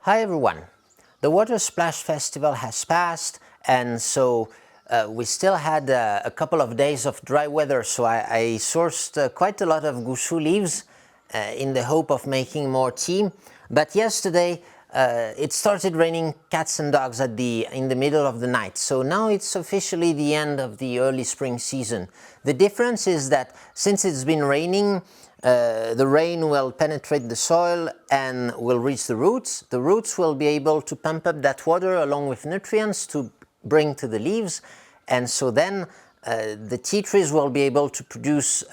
Hi everyone! The Water Splash Festival has passed, and so we still had a couple of days of dry weather, so I sourced quite a lot of gushu leaves in the hope of making more tea. But yesterday it started raining cats and dogs in the middle of the night, so now it's officially the end of the early spring season. The difference is that since it's been raining, the rain will penetrate the soil and will reach the roots. The roots will be able to pump up that water along with nutrients to bring to the leaves, and so then the tea trees will be able to produce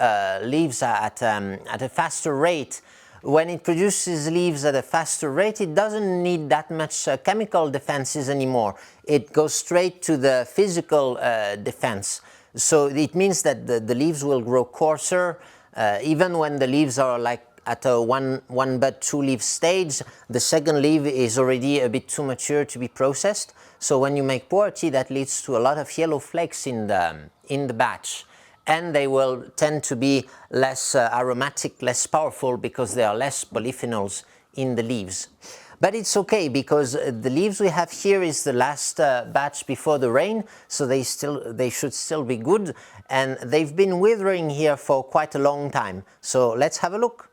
leaves at a faster rate. When it produces leaves at a faster rate, it doesn't need that much chemical defenses anymore. It goes straight to the physical defense. So it means that the leaves will grow coarser. Even when the leaves are like at a one bud two leaf stage, the second leaf is already a bit too mature to be processed. So when you make pu'er tea, that leads to a lot of yellow flakes in the batch, and they will tend to be less aromatic, less powerful, because there are less polyphenols in the leaves. But it's okay, because the leaves we have here is the last batch before the rain, so they should still be good, and they've been withering here for quite a long time. So let's have a look.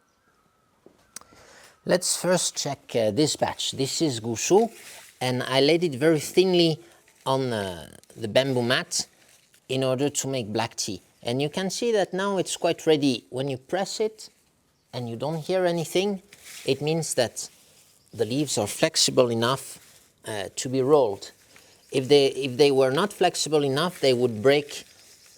Let's first check this batch. This is gushu, and I laid it very thinly on the bamboo mat in order to make black tea. And you can see that now it's quite ready. When you press it and you don't hear anything, it means that the leaves are flexible enough to be rolled. If they were not flexible enough, they would break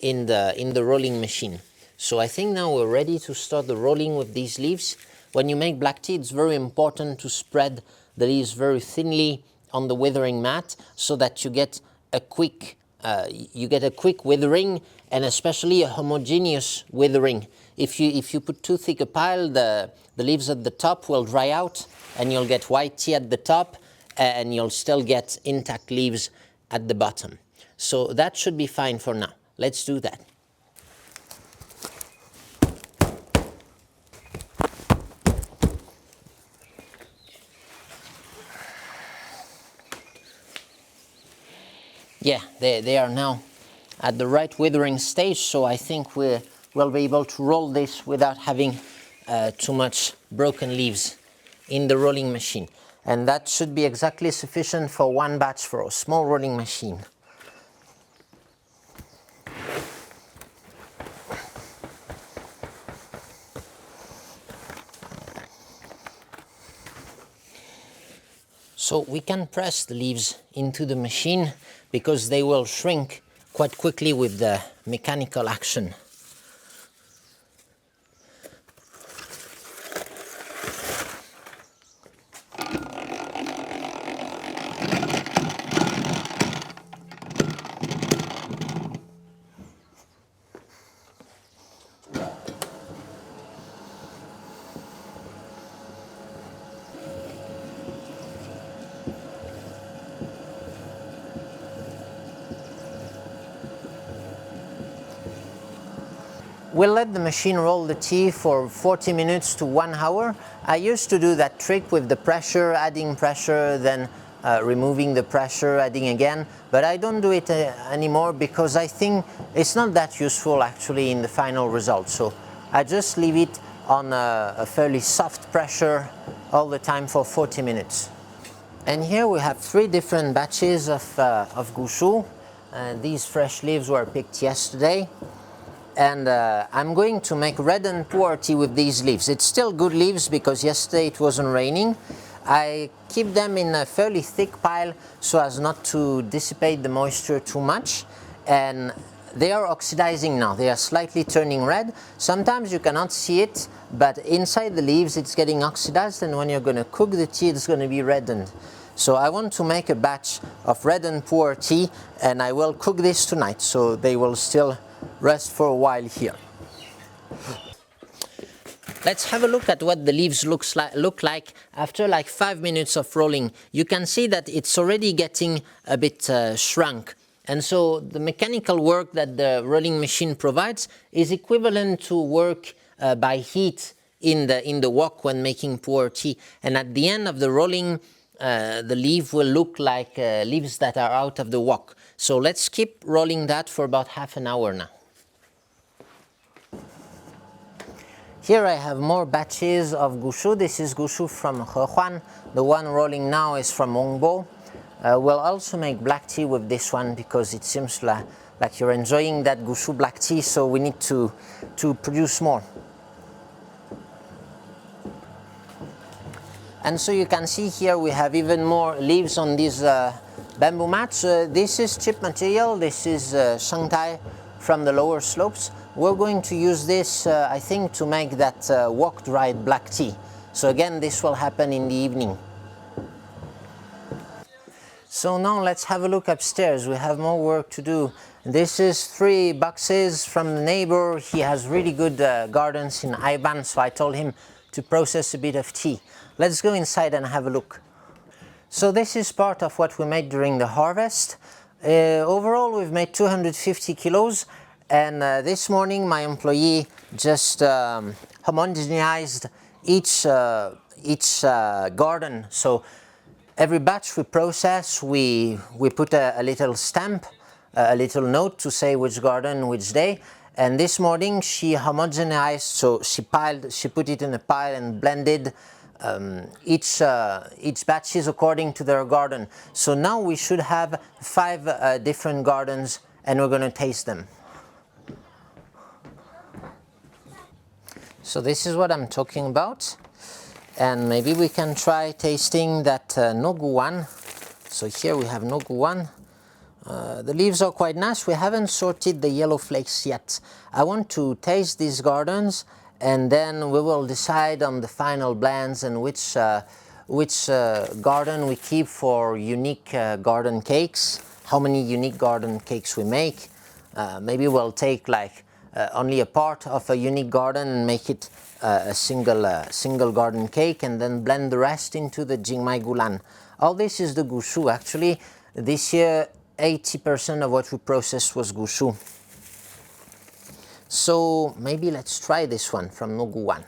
in the rolling machine. So I think now we're ready to start the rolling with these leaves. When you make black tea, it's very important to spread the leaves very thinly on the withering mat, so that you get a quick withering, and especially a homogeneous withering. If you put too thick a pile, the leaves at the top will dry out, and you'll get white tea at the top, and you'll still get intact leaves at the bottom. So that should be fine for now. Let's do that. Yeah, they are now at the right withering stage, so I think we'll be able to roll this without having too much broken leaves in the rolling machine. And that should be exactly sufficient for one batch for a small rolling machine. So we can press the leaves into the machine, because they will shrink quite quickly with the mechanical action. We'll let the machine roll the tea for 40 minutes to 1 hour. I used to do that trick with the pressure, adding pressure, then removing the pressure, adding again, but I don't do it anymore, because I think it's not that useful actually in the final result. So I just leave it on a fairly soft pressure all the time for 40 minutes. And here we have 3 different batches of gushu. These fresh leaves were picked yesterday. And I'm going to make red and pu'er tea with these leaves. It's still good leaves, because yesterday it wasn't raining. I keep them in a fairly thick pile so as not to dissipate the moisture too much. And they are oxidizing now. They are slightly turning red. Sometimes you cannot see it, but inside the leaves it's getting oxidized, and when you're going to cook the tea, it's going to be reddened. So I want to make a batch of red and pu'er tea, and I will cook this tonight, so they will still rest for a while here. Let's have a look at what the leaves look like after like 5 minutes of rolling. You can see that it's already getting a bit shrunk. And so the mechanical work that the rolling machine provides is equivalent to work by heat in the wok when making pu'er tea. And at the end of the rolling, the leaf will look like leaves that are out of the wok. So let's keep rolling that for about half an hour now. Here I have more batches of gushu. This is gushu from Hehuan. The one rolling now is from Hongbo. We'll also make black tea with this one because it seems like you're enjoying that gushu black tea, so we need to produce more. And so you can see here we have even more leaves on these bamboo mats. This is chip material. This is shangtai from the lower slopes. We're going to use this, I think, to make that wok-dried black tea. So again, this will happen in the evening. So now let's have a look upstairs. We have more work to do. This is 3 boxes from the neighbor. He has really good gardens in Aiban, so I told him to process a bit of tea. Let's go inside and have a look. So this is part of what we made during the harvest. Overall, we've made 250 kilos. And this morning, my employee just homogenized each garden. So every batch we process, we put a little stamp, a little note to say which garden, which day. And this morning she homogenized, so she put it in a pile and blended each batches according to their garden. So now we should have 5 different gardens, and we're going to taste them. So this is what I'm talking about, and maybe we can try tasting that Noguwan. So here we have Noguwan. The leaves are quite nice. We haven't sorted the yellow flakes yet. I want to taste these gardens, and then we will decide on the final blends and which garden we keep for unique garden cakes, how many unique garden cakes we make. Maybe we'll take like only a part of a unique garden and make it a single garden cake, and then blend the rest into the Jingmai Gulan. All this is the gushu. Actually, this year 80% of what we processed was gushu. So maybe let's try this one from Noguwan.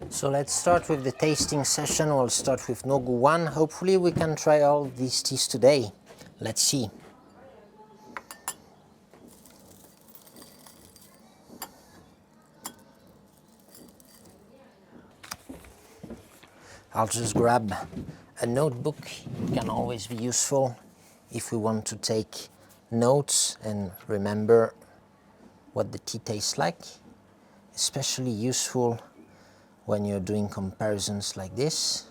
So let's start with the tasting session. We'll start with Noguwan. Hopefully we can try all these teas today. Let's see. I'll just grab a notebook. It can always be useful if we want to take notes and remember what the tea tastes like. Especially useful when you're doing comparisons like this.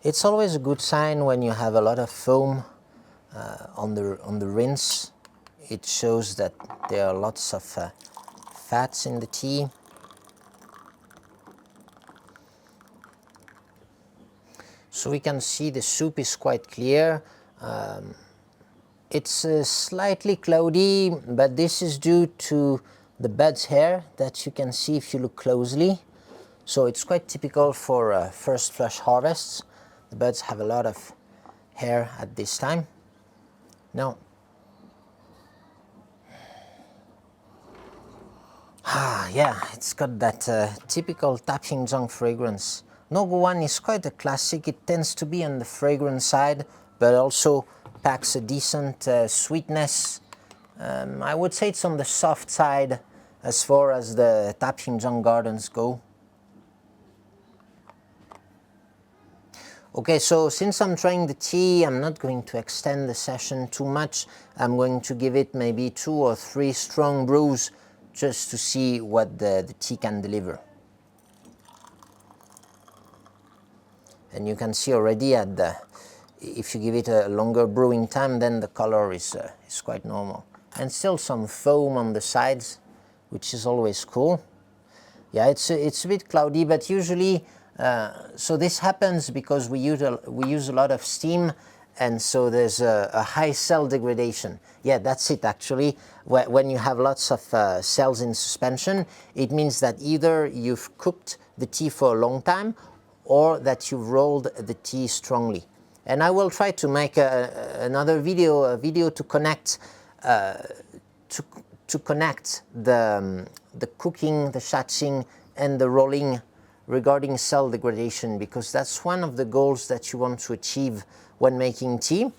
It's always a good sign when you have a lot of foam on the rinse. It shows that there are lots of fats in the tea. So we can see the soup is quite clear. It's slightly cloudy, but this is due to the bud's hair that you can see if you look closely. So it's quite typical for first flush harvests. The buds have a lot of hair at this time. Now, yeah, it's got that typical Tapingjang fragrance. Noguwan is quite a classic. It tends to be on the fragrant side, but also packs a decent sweetness. I would say it's on the soft side as far as the Tapingjang gardens go. Okay, so since I'm trying the tea, I'm not going to extend the session too much. I'm going to give it maybe 2 or 3 strong brews just to see what the tea can deliver. And you can see already if you give it a longer brewing time, then the color is quite normal. And still some foam on the sides, which is always cool. Yeah, it's a bit cloudy, but usually, so this happens because we use a lot of steam, and so there's a high cell degradation. Yeah, that's it actually. When you have lots of cells in suspension, it means that either you've cooked the tea for a long time or that you've rolled the tea strongly. And I will try to make another video to connect to connect the cooking, the shatching, and the rolling regarding cell degradation, because that's one of the goals that you want to achieve when making tea.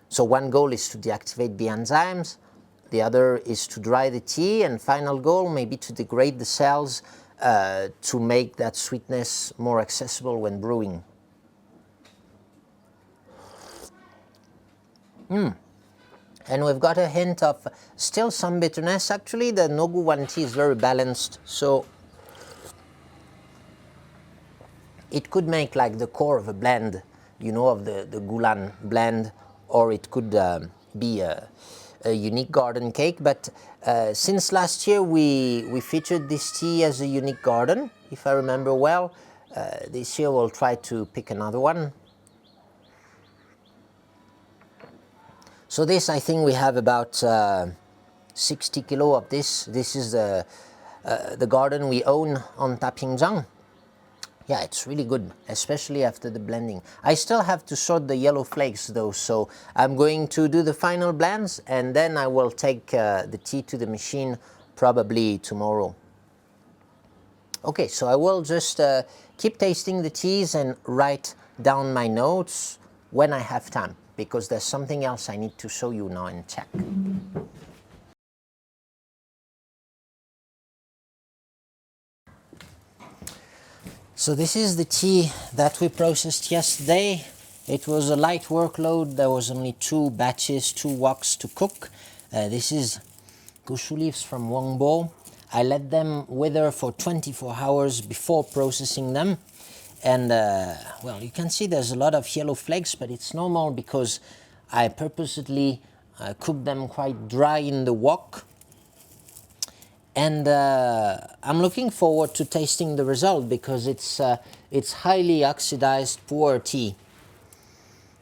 So one goal is to deactivate the enzymes, the other is to dry the tea, and final goal maybe to degrade the cells to make that sweetness more accessible when brewing. And we've got a hint of still some bitterness. Actually, the Nogu Wan tea is very balanced, so it could make like the core of a blend, you know, of the Gulan blend, or it could be a unique garden cake. But since last year we featured this tea as a unique garden, if I remember well. This year we'll try to pick another one. So this, I think we have about 60 kilo of this. This is the garden we own on Tapingjiang. Yeah, it's really good, especially after the blending. I still have to sort the yellow flakes though, so I'm going to do the final blends and then I will take the tea to the machine probably tomorrow. Okay, so I will just keep tasting the teas and write down my notes when I have time, because there's something else I need to show you now and check. So this is the tea that we processed yesterday. It was a light workload. There was only 2 batches, 2 woks to cook. This is gushu leaves from Wongbo. I let them wither for 24 hours before processing them. And well, you can see there's a lot of yellow flakes, but it's normal because I purposely cooked them quite dry in the wok. And I'm looking forward to tasting the result because it's highly oxidized pu'er tea.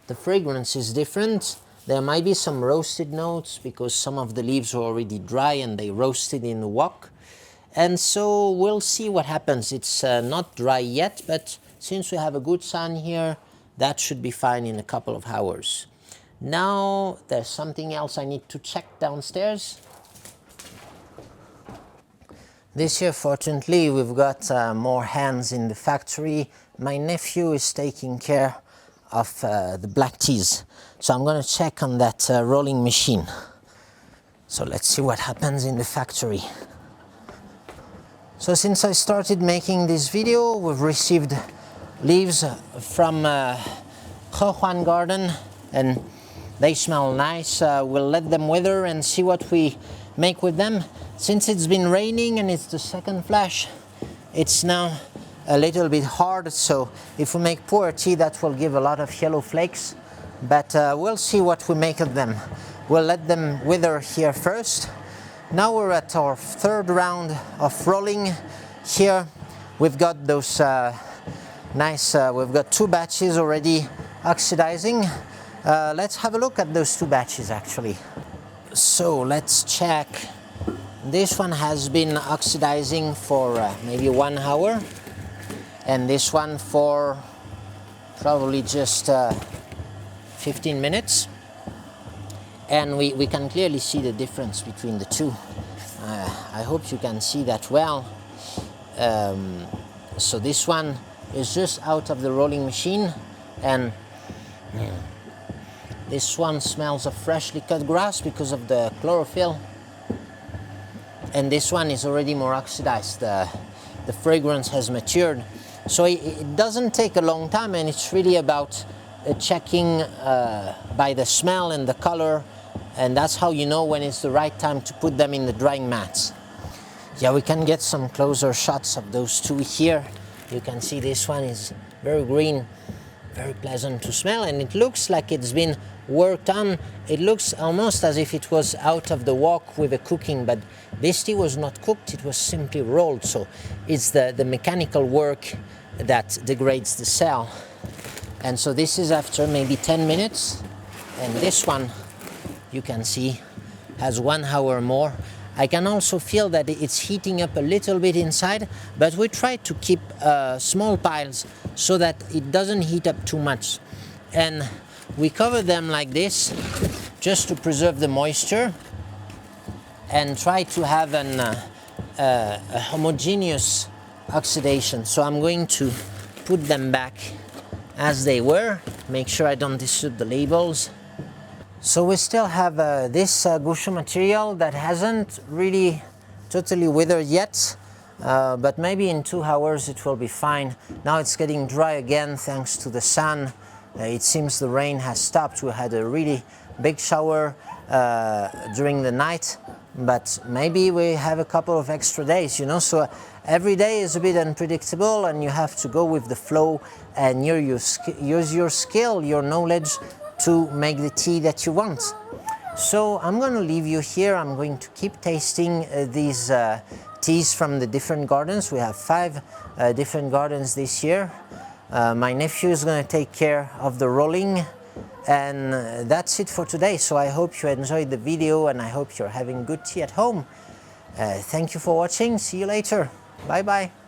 The fragrance is different. There might be some roasted notes because some of the leaves are already dry and they roasted in the wok. And so we'll see what happens. It's not dry yet, but since we have a good sun here, that should be fine in a couple of hours. Now there's something else I need to check downstairs. This year, fortunately, we've got more hands in the factory. My nephew is taking care of the black teas. So I'm going to check on that rolling machine. So let's see what happens in the factory. So since I started making this video, we've received leaves from Hehuan garden and they smell nice. We'll let them wither and see what we make with them. Since it's been raining and it's the second flash, it's now a little bit hard, so if we make pu'er tea, that will give a lot of yellow flakes, but we'll see what we make of them. We'll let them wither here first. Now we're at our 3rd round of rolling. Here we've got those we've got 2 batches already oxidizing. Let's have a look at those 2 batches actually. So let's check. This one has been oxidizing for maybe 1 hour, and this one for probably just 15 minutes. And we can clearly see the difference between the 2. I hope you can see that well. So this one is just out of the rolling machine, and this one smells of freshly cut grass because of the chlorophyll. And this one is already more oxidized. The fragrance has matured. So it doesn't take a long time, and it's really about checking by the smell and the color, and that's how you know when it's the right time to put them in the drying mats. Yeah, we can get some closer shots of those 2 here. You can see this one is very green, very pleasant to smell, and it looks like it's been worked on. It looks almost as if it was out of the wok with the cooking, but this tea was not cooked, it was simply rolled. So it's the mechanical work that degrades the cell. And so this is after maybe 10 minutes, and this one you can see has 1 hour more. I can also feel that it's heating up a little bit inside, but we try to keep small piles so that it doesn't heat up too much. and we cover them like this just to preserve the moisture and try to have a homogeneous oxidation. So I'm going to put them back as they were, make sure I don't disturb the labels. So we still have this gushu material that hasn't really totally withered yet, but maybe in 2 hours it will be fine. Now it's getting dry again thanks to the sun. It seems the rain has stopped. We had a really big shower during the night, but maybe we have a couple of extra days, you know, so every day is a bit unpredictable and you have to go with the flow and use your skill, your knowledge to make the tea that you want. So I'm going to leave you here. I'm going to keep tasting these teas from the different gardens. We have 5 different gardens this year. My nephew is going to take care of the rolling, and that's it for today. So I hope you enjoyed the video and I hope you're having good tea at home. Thank you for watching. See you later. Bye bye.